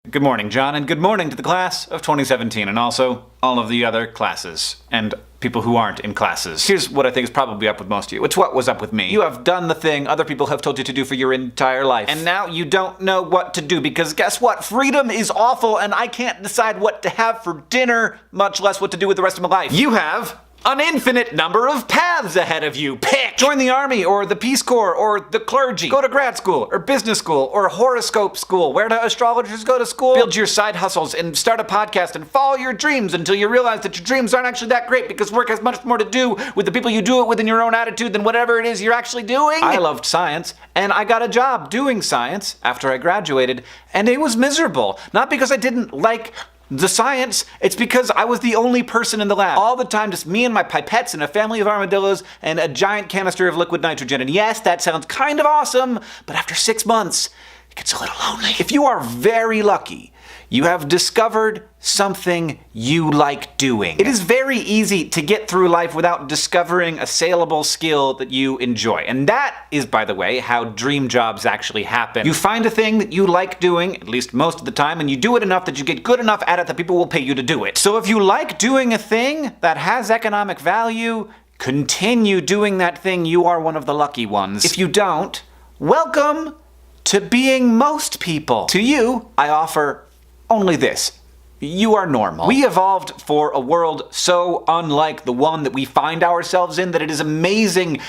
Good morning, John, and good morning to the class of 2017, and also all of the other classes, and people who aren't in classes. Here's what I think is probably up with most of you. It's what was up with me. You have done the thing other people have told you to do for your entire life, and now you don't know what to do, because guess what? Freedom is awful, and I can't decide what to have for dinner, much less what to do with the rest of my life. You have an infinite number of paths ahead of you. Pick! Join the army, or the Peace Corps, or the clergy. Go to grad school, or business school, or horoscope school. Where do astrologers go to school? Build your side hustles, and start a podcast, and follow your dreams until you realize that your dreams aren't actually that great because work has much more to do with the people you do it with and your own attitude than whatever it is you're actually doing. I loved science, and I got a job doing science after I graduated, and it was miserable. Not because I didn't like the science, it's because I was the only person in the lab. All the time, just me and my pipettes and a family of armadillos and a giant canister of liquid nitrogen. And yes, that sounds kind of awesome, but after 6 months, it gets a little lonely. If you are very lucky, you have discovered something you like doing. It is very easy to get through life without discovering a saleable skill that you enjoy. And that is, by the way, how dream jobs actually happen. You find a thing that you like doing, at least most of the time, and you do it enough that you get good enough at it that people will pay you to do it. So if you like doing a thing that has economic value, continue doing that thing. You are one of the lucky ones. If you don't, welcome to being most people. To you, I offer only this. You are normal. We evolved for a world so unlike the one that we find ourselves in that it is amazing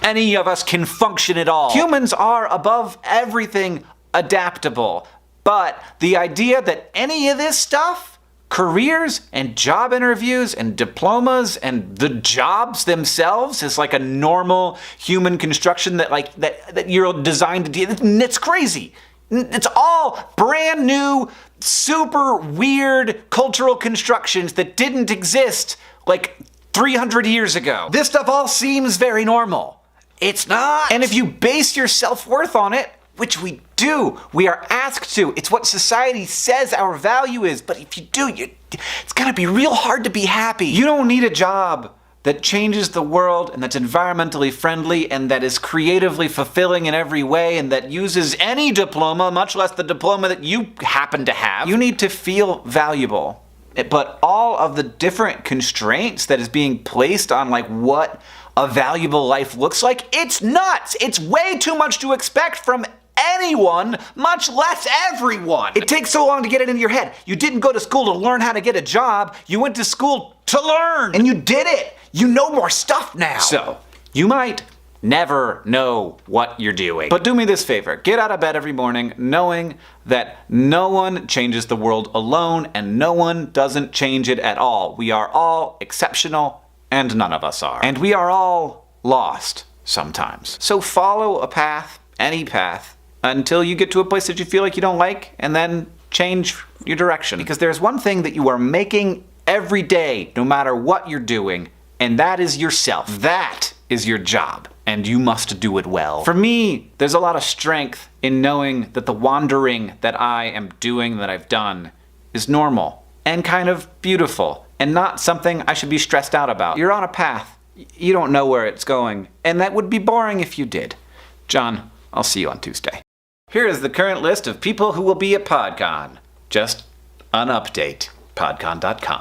any of us can function at all. Humans are, above everything, adaptable. But the idea that any of this stuff, careers and job interviews and diplomas and the jobs themselves, is like a normal human construction that you're designed to deal with, it's crazy. It's all brand new, super weird cultural constructions that didn't exist like 300 years ago. This stuff all seems very normal. It's not. And if you base your self-worth on it, which we do, we are asked to, it's what society says our value is, but if you do, it's gonna be real hard to be happy. You don't need a job that changes the world and that's environmentally friendly and that is creatively fulfilling in every way and that uses any diploma, much less the diploma that you happen to have. You need to feel valuable. But all of the different constraints that is being placed on like what a valuable life looks like, it's nuts. It's way too much to expect from anyone, much less everyone. It takes so long to get it into your head. You didn't go to school to learn how to get a job. You went to school to learn. And you did it. You know more stuff now. So, you might never know what you're doing. But do me this favor. Get out of bed every morning knowing that no one changes the world alone and no one doesn't change it at all. We are all exceptional and none of us are. And we are all lost sometimes. So follow a path, any path, until you get to a place that you feel like you don't like, and then change your direction. Because there's one thing that you are making every day, no matter what you're doing, and that is yourself. That is your job, and you must do it well. For me, there's a lot of strength in knowing that the wandering that I am doing, that I've done, is normal, and kind of beautiful, and not something I should be stressed out about. You're on a path. You don't know where it's going, and that would be boring if you did. John, I'll see you on Tuesday. Here is the current list of people who will be at PodCon. Just an update. PodCon.com.